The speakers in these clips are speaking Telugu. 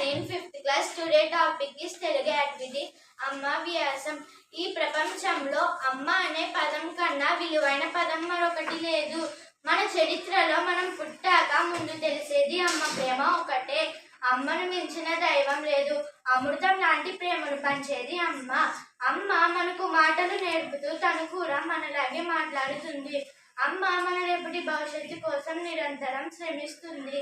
in 5th class. Today topic is Telugu activity Amma Vyasam. ఈ ప్రపంచంలో అమ్మ అనే పదం కన్నా విలువైన పదం మరొకటి లేదు. మన చరిత్రలో మనం పుట్టాక ముందు తెలిసేది అమ్మ ప్రేమ ఒకటే. అమ్మను మించిన దైవం లేదు. అమృతం లాంటి ప్రేమను పంచేది అమ్మ. అమ్మ మనకు మాటలు నేర్పుతూ తను కూడా మనలాగే మాట్లాడుతుంది. అమ్మ మన రేపటి భవిష్యత్తు కోసం నిరంతరం శ్రమిస్తుంది.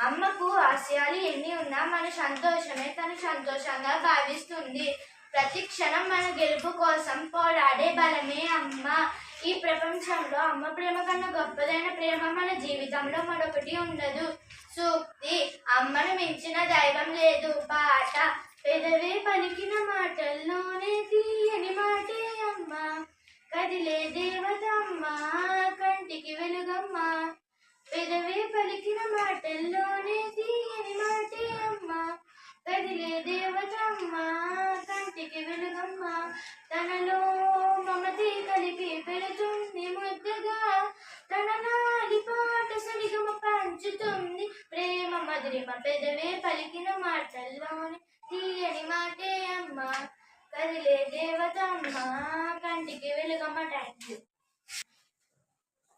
అమ్మకు ఆశయాలు ఎన్ని ఉన్నా మన సంతోషమే తను సంతోషంగా భావిస్తుంది. ప్రతి క్షణం మన గెలుపు కోసం పోరాడే బలమే అమ్మ. ఈ ప్రపంచంలో అమ్మ ప్రేమ కన్నా గొప్పదైన ప్రేమ మన జీవితంలో మరొకటి ఉండదు. సూక్తి అమ్మను మించిన దైవం లేదు. పాట పెదవే పలికిన మాటల్లోనే తీయని మాటే అమ్మ. కదిలే దేవతమ్మ కంటికి వెలుగమ్మ. పెదవే పలికిన మాటల్లోనే తీయని మాటే అమ్మ. కదిలే దేవతమ్మ కంటికి వెలుగమ్మ. తనలో మమతే కలిపి పెడుతుంది ముద్దగా. తన నాలి పాట సరిగమ పంచుతుంది ప్రేమ మధురిమ. పెదవే పలికిన మాటల్లోనే తీయని మాటే అమ్మ. కదిలే దేవతమ్మ కంటికి వెలుగమ్మ. Thank you.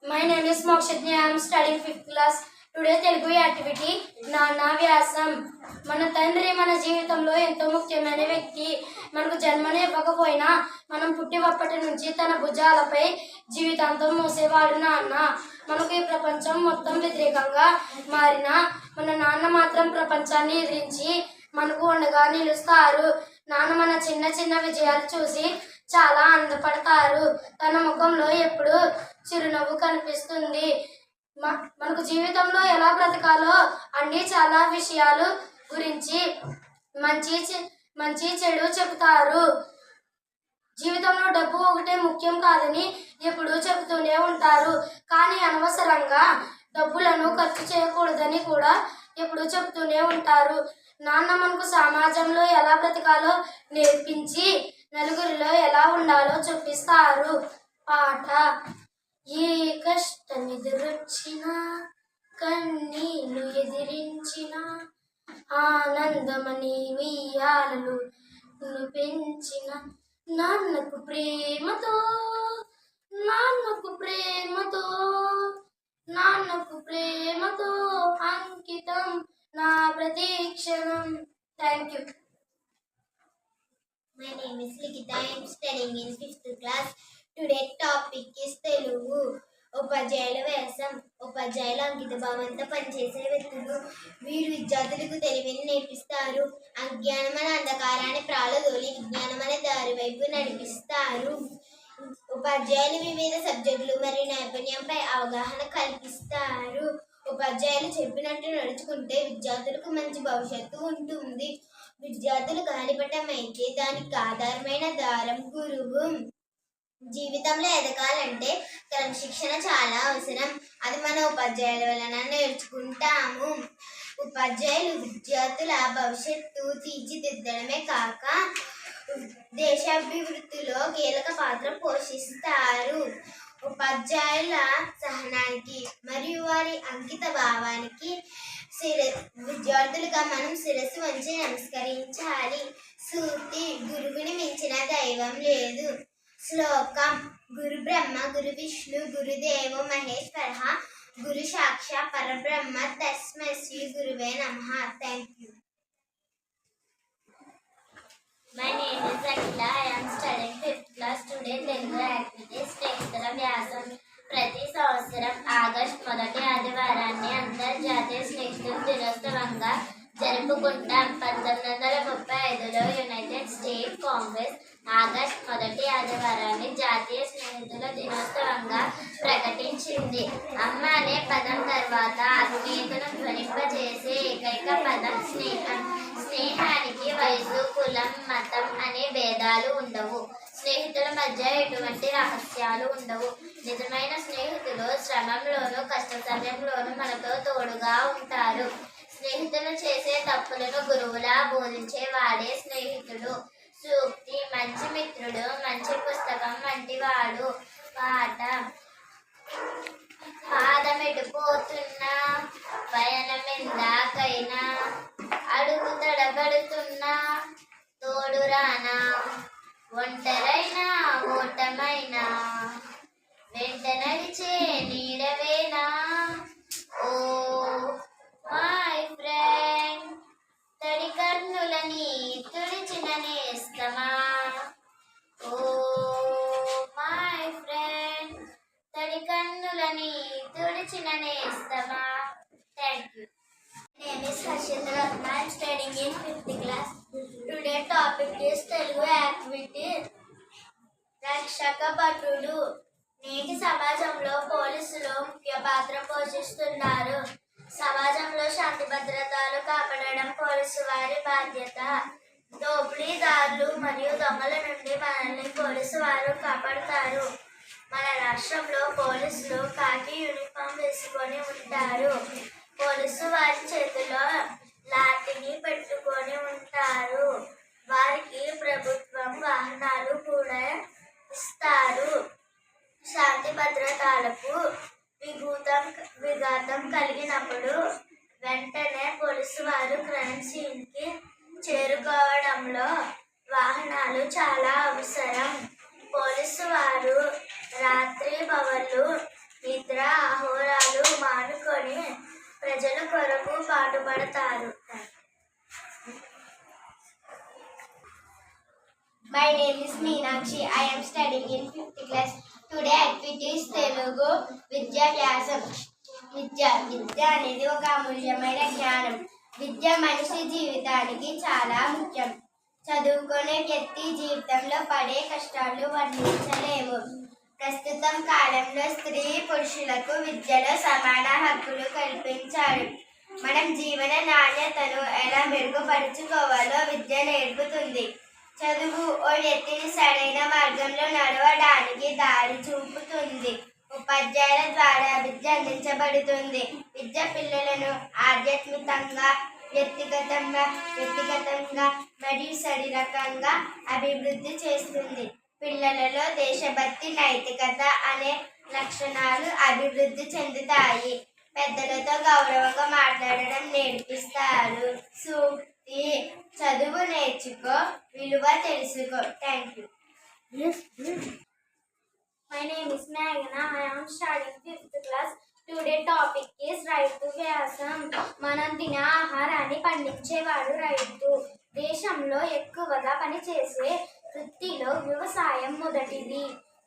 My name is Mokshitni. I am studying 5th class. Today Telugu activity నాన్న వ్యాసం. మన తండ్రి మన జీవితంలో ఎంతో ముఖ్యమైన వ్యక్తి. మనకు జన్మను ఇవ్వకపోయినా మనం పుట్టినప్పటి నుంచి తన భుజాలపై జీవితాంతం మోసేవాడు నాన్న. మనకు ఈ ప్రపంచం మొత్తం వ్యతిరేకంగా మారిన మన నాన్న మాత్రం ప్రపంచాన్ని ఎదిరించి మనకు ఉండగా నిలుస్తారు. నాన్న మన చిన్న చిన్న విజయాలు చూసి చాలా ఆనందపడతారు. తన ముఖంలో ఎప్పుడు చిరునవ్వు కనిపిస్తుంది. మనకు జీవితంలో ఎలా బ్రతకాలో అన్ని చాలా విషయాలు గురించి మంచి చెడు చెబుతారు. జీవితంలో డబ్బు ఒకటే ముఖ్యం కాదని ఎప్పుడూ చెబుతూనే ఉంటారు. కానీ అనవసరంగా డబ్బులను ఖర్చు చేయకూడదని కూడా ఎప్పుడూ చెబుతూనే ఉంటారు. నాన్న మనకు సమాజంలో ఎలా బ్రతకాలో నేర్పించి నలుగురిలో ఎలా ఉండాలో చూపిస్తారు. పాట ఏ కష్టం ఎదురొచ్చినా కన్నీళ్లు ఎదిరించిన ఆనందమని ఉయ్యాలలు పెంచిన నాన్నకు ప్రేమతో నాన్నకు ప్రేమతో నాన్నకు ప్రేమతో అంకితం నా ప్రతీక్షణం. Thank you. My name is Likita. I am studying in 5th class. Today's topic is Telugu. ఉపాధ్యాయుల వ్యాసం. ఉపాధ్యాయులు అంకిత భావంతో పనిచేసే వ్యక్తులు. వీరు విద్యార్థులకు తెలివిని నేర్పిస్తారు. అజ్ఞానమనే అంధకారాన్ని ప్రాలదోలి విజ్ఞానమనే దారి వైపు నడిపిస్తారు. ఉపాధ్యాయులు వివిధ సబ్జెక్టులు మరియు నైపుణ్యంపై అవగాహన కల్పిస్తారు. ఉపాధ్యాయులు చెప్పినట్టు నడుచుకుంటే విద్యార్థులకు మంచి భవిష్యత్తు ఉంటుంది. విద్యార్థులు గాలిపటం అయితే దానికి ఆధారమైన దారం గురువు. జీవితంలో ఎదగాలంటే క్రమశిక్షణ చాలా అవసరం. అది మన ఉపాధ్యాయుల వలన నేర్చుకుంటాము. ఉపాధ్యాయులు విద్యార్థుల భవిష్యత్తు తీర్చిదిద్దడమే కాక దేశాభివృద్ధిలో కీలక పాత్ర పోషిస్తారు. ఉపాధ్యాయుల సహనానికి మరియు వారి అంకిత భావానికి విద్యార్థులుగా మనం శిరస్సు వంచి నమస్కరించాలి. సూక్తి గురువుని మించిన దైవం లేదు. శ్లోకం గురు బ్రహ్మ గురు విష్ణు గురుదేవో మహేశ్వర గురు సాక్షా పరబ్రహ్మ తస్మై శ్రీ గురువే నమః. Thank you. My name is Akila. I am studying 5th class. Today Telugu activity స్నేహితుల వ్యాసం. ప్రతి సంవత్సరం ఆగస్టు మొదటి ఆదివారాన్ని అంతర్జాతీయ స్నేహితుల దినోత్సవంగా జరుపుకుంటాం. 1935లో యునైటెడ్ స్టేట్స్ కాంగ్రెస్ ఆగస్టు మొదటి ఆదివారాన్ని జాతీయ స్నేహితుల దినోత్సవంగా ప్రకటించింది. అమ్మ అనే పదం తర్వాత ఆత్మీయతను ధ్వనింపజేసే ఏకైక పదం స్నేహం. స్నేహానికి వయసు, కులం, మతం అనే భేదాలు ఉండవు. స్నేహితుల మధ్య ఎటువంటి రహస్యాలు ఉండవు. నిజమైన స్నేహితులు శ్రమంలోనూ కష్ట సమయంలోనూ మనతో తోడుగా ఉంటారు. స్నేహితులు చేసే తప్పులను గురువులా బోధించే వాడే స్నేహితుడు. సూక్తి మంచి మిత్రుడు మంచి పుస్తకం వంటివాడు. పాట పాదమెటు పోతున్నా పయనమెందాకైనా అడుగు తడబడుతున్నా తోడు రానా, ఒంటరైనా ఓటమైనా వెంట నడిచే నీడవేనా. ఓ మై ఫ్రెండ్, తడి కన్నులని తుడిచిన నేస్తమా. ఓ మై ఫ్రెండ్, తడి కన్నులని తుడిచిన నేస్తమా. Thank you. name is Harshit Ratna. I am studying in 5th class. Today topic is Telugu activity. రక్షక భటుడు. నేటి సమాజంలో పోలీసులు ముఖ్య పాత్ర పోషిస్తున్నారు. సమాజంలో శాంతి భద్రతలు కాపాడడం పోలీసు వారి బాధ్యత. దోపిడీదారులు మరియు దొంగల నుండి మనల్ని పోలీసు వారు కాపాడుతారు. మన రాష్ట్రంలో పోలీసులు కాకి యూనిఫామ్ వేసుకొని ఉంటారు. పోలీసు వారి చేతిలో లాఠీని పెట్టుకొని ఉంటారు. వారికి ప్రభుత్వం వాహనాలు కూడా ఇస్తారు. శాంతి భద్రతలకు విఘాతం కలిగినప్పుడు వెంటనే పోలీసు వారు క్రైమ్ సీన్కి చేరుకోవడంలో వాహనాలు చాలా అవసరం. పోలీసు వారు రాత్రి పగలు నిద్ర అహోరాలు మానుకొని ప్రజల కొరకు పాటుపడతారు. My name is Meenakshi. I am studying in 5th class. Today activity is Telugu Vidya Vyasam. విద్య అనేది ఒక అమూల్యమైన జ్ఞానం. విద్య మనిషి జీవితానికి చాలా ముఖ్యం. చదువుకునే వ్యక్తి జీవితంలో పడే కష్టాలు వర్ణించలేము. ప్రస్తుతం కాలంలో స్త్రీ పురుషులకు విద్యలో సమాన హక్కులు కల్పించారు. మనం జీవన నాణ్యతను ఎలా మెరుగుపరుచుకోవాలో విద్య నేర్పుతుంది. చదువు ఓ వ్యక్తిని సరైన మార్గంలో నడవడానికి దారి చూపుతుంది. ఉపాధ్యాయుల ద్వారా విద్య అందించబడుతుంది. విద్య పిల్లలను ఆధ్యాత్మికంగా, వ్యక్తిగతంగా మరియు శారీరకంగా అభివృద్ధి చేస్తుంది. పిల్లలలో దేశభక్తి, నైతికత అనే లక్షణాలు అభివృద్ధి చెందుతాయి. పెద్దలతో గౌరవంగా మాట్లాడడం నేర్పిస్తారు. సూక్తి: చదువు నేర్చుకో, విలువ తెలుసుకో. Thank you. My name is Meghna. I am studying 5th class. Today topic is రైతు వ్యాసం. మనం తినే ఆహారాన్ని పండించేవాడు రైతు. దేశంలో ఎక్కువగా పనిచేసే వృత్తిలో వ్యవసాయం మొదటిది.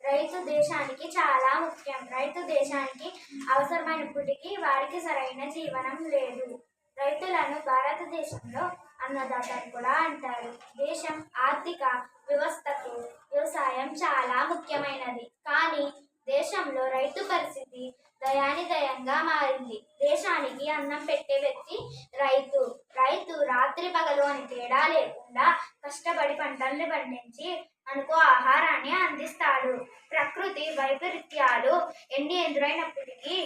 రైతు దేశానికి చాలా ముఖ్యం. రైతు దేశానికి అవసరమైనప్పటికీ వారికి సరైన జీవనం లేదు. రైతులను భారతదేశంలో అన్నదాతలు కూడా అంటారు. దేశం ఆర్థిక వ్యవస్థకు వ్యవసాయం చాలా ముఖ్యమైనది. కానీ దేశంలో రైతు పరిస్థితి దయానిదయంగా మారింది. దేశానికి అన్నం పెట్టే వ్యక్తి రైతు. రైతు రాత్రి పగలు అని తేడా లేకుండా కష్టపడి పంటల్ని పండించి మనకు ఆహారాన్ని అందిస్తాడు. ప్రకృతి వైపరీత్యాలు ఎన్ని ఎదురైనప్పటికీ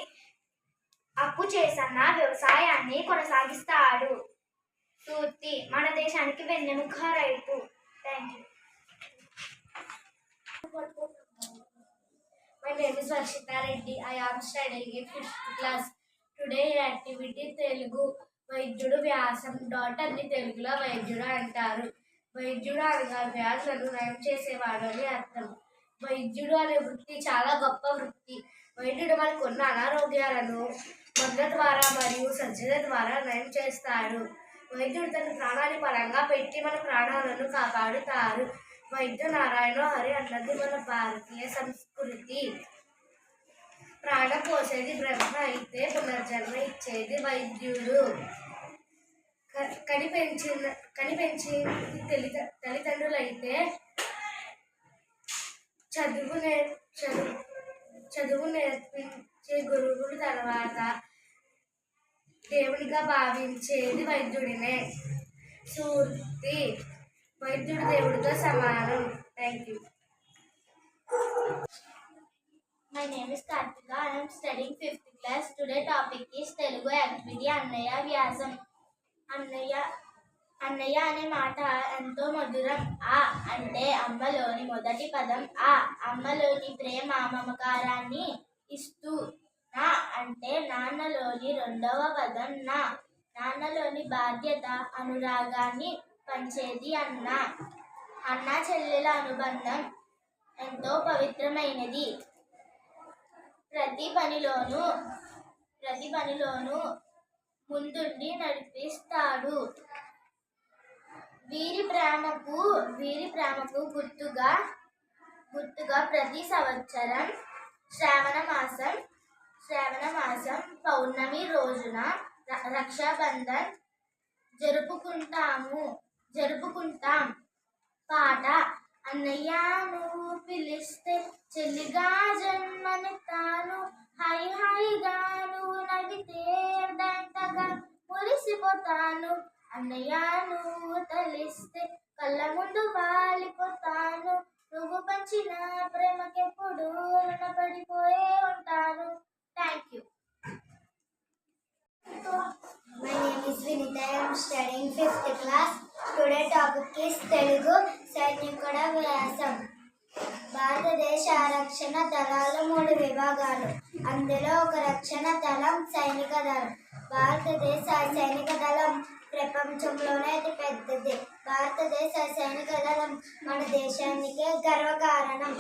అప్పు చేసన్న వ్యవసాయాన్ని కొనసాగిస్తాడు. సూక్తి: మన దేశానికి వెన్నెముక రైతు. Thank you. My name is Varshita Reddy. I am studying in 5th class. Today activity Telugu వైద్యుడు వ్యాసం. డాక్టర్ని తెలుగులో వైద్యుడు అంటారు. వైద్యుడు అనగా వ్యాధులను నయం చేసేవాడు అని అర్థం. వైద్యుడు అనే వృత్తి చాలా గొప్ప వృత్తి. వైద్యుడు మనకున్న అనారోగ్యాలను మందుల ద్వారా మరియు సర్జరీ ద్వారా నయం చేస్తాడు. వైద్యుడు తన ప్రాణాన్ని పరంగా పెట్టి మన ప్రాణాలను కాపాడుతారు. వైద్య నారాయణ హరి అన్నది మన భారతీయ సంస్కృతి. ప్రాణం పోసేది బ్రహ్మ అయితే పునర్జన్మ ఇచ్చేది వైద్యుడు. కనిపెంచి తల్లిదండ్రులైతే చదువు నేర్పించే గురువుల తర్వాత దేవుడిగా భావించేది వైద్యుడినే. సూక్తి: వైద్యుడు దేవుడితో సమానం. Thank you. My name is Kartika. I am studying 5th class. Today topic is Telugu activity అన్నయ్య వ్యాసం. అన్నయ్య అనే మాట ఎంతో మధురం. ఆ అంటే అమ్మలోని మొదటి పదం. ఆ అమ్మలోని ప్రేమ మమకారాన్ని ఇస్తూ. నా అంటే నాన్నలోని రెండవ పదం. నా నాన్నలోని బాధ్యత, అనురాగాన్ని పంచేది అన్న. అన్న చెల్లెల అనుబంధం ఎంతో పవిత్రమైనది. ప్రతి పనిలోనూ ముందుండి నడిపిస్తాడు. వీరి ప్రేమకు గుర్తుగా ప్రతి సంవత్సరం శ్రావణ మాసం పౌర్ణమి రోజున రక్షాబంధన్ జరుపుకుంటాం. పాట: అన్నయ్యను పిలిస్తే చెల్లిగా జన్మనిస్తాను, హాయిగా నువ్వు నవ్వితే దంతగా మురిసిపోతాను. అన్నయ్యను తలిస్తే కళ్ళ ముందు వాలిపోతాను, నువ్వు పంచిన ప్రేమకెప్పుడు రుణపడిపోయే ఉంటాను. Thank you. My name is Vinita. I am studying 5th class. Today topic is Telugu సైనికుడ వ్యాసం. భారతదేశ రక్షణ దళాలు 3 విభాగాలు. అందులో ఒక రక్షణ దళం సైనిక దళం. భారతదేశ సైనిక దళం ప్రపంచంలోనే అతి పెద్దది. భారతదేశ సైనిక దళం మన దేశానికే గర్వకారణం.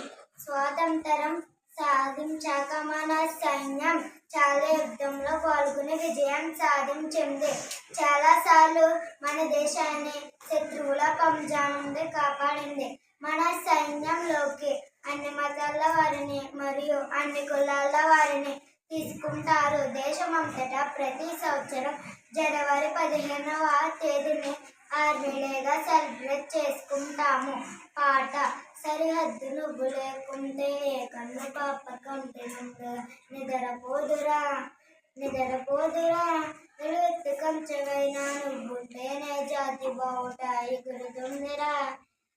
స్వాతంత్రం సాధించాక మన సైన్యం చాలా యుద్ధంలో పాల్గొని విజయం సాధించింది. చాలాసార్లు మన దేశాన్ని శత్రువుల కబ్జా నుండి కాపాడింది. మన సైన్యంలోకి అన్ని మతాల వారిని మరియు అన్ని కులాల వారిని తీసుకుంటారు. దేశమంతటా ప్రతి సంవత్సరం జనవరి 15వ తేదీని ఆర్మీ డేగా సెలబ్రేట్ చేసుకుంటాము. పాట: సరిహద్దు నువ్వు లేకుంటే కన్ను పాప కంటే నిద్రపోదురా నిలువెత్తు కంచెవైనా నువ్వుంటేనే జాతి బావుట ఎగురుతుందిరా,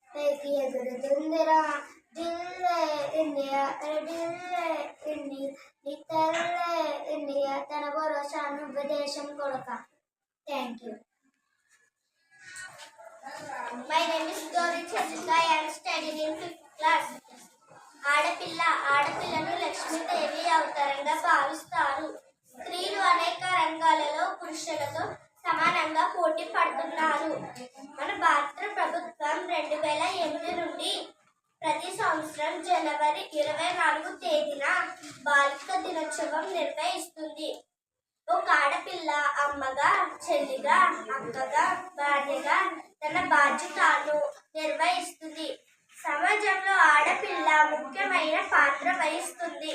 పైకి ఎగురుతుందిరా. ఢిల్లే ఇండియా, ఢిల్లే ఇండియా, నీ తల్లే ఇండియా, తన భరోసా నువ్వు దేశం కొడక. Thank you. My name is Gauri Chandrika. I am studying in 5th class. ఆడపిల్లను లక్ష్మీదేవి అవతారంగా భావిస్తారు. స్త్రీలు అనేక రంగాలలో పురుషులతో సమానంగా పోటీ పడుతున్నారు. మన భారత ప్రభుత్వం 2008 నుండి ప్రతి సంవత్సరం జనవరి 24 తేదీన బాలిక దినోత్సవం నిర్వహిస్తుంది. ఒక ఆడపిల్ల అమ్మగా, చెల్లిగా, అక్కగా, భార్యగా తన బాధ్యతను నిర్వహిస్తుంది. సమాజంలో ఆడపిల్ల ముఖ్యమైన పాత్ర వహిస్తుంది.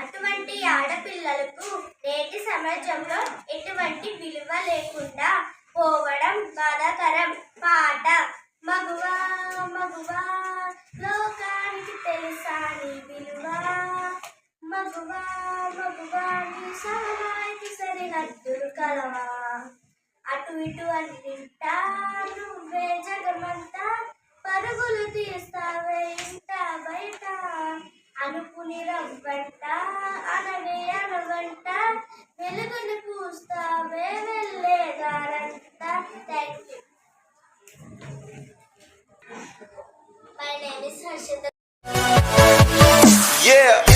అటువంటి ఆడపిల్లలకు నేటి సమాజంలో ఎటువంటి విలువ లేకుండా పోవడం బాధాకరం. పాట: మగువా మగువా లోకానికి తెలుసా నీ విలువ, మగువా మగువా నీ సహాయానికి సరిహద్దులు కలవా, అటు ఇటు అన్నింటా నువ్వే జగమంతా, పరుగులు తీస్తావే ఇంట బయట, అనుకుని రవ్వంట అనవే అనవంట, వెలుగుని పూస్తావే వెళ్ళేదారంట. Thank you. My name is Harshita. Yeah.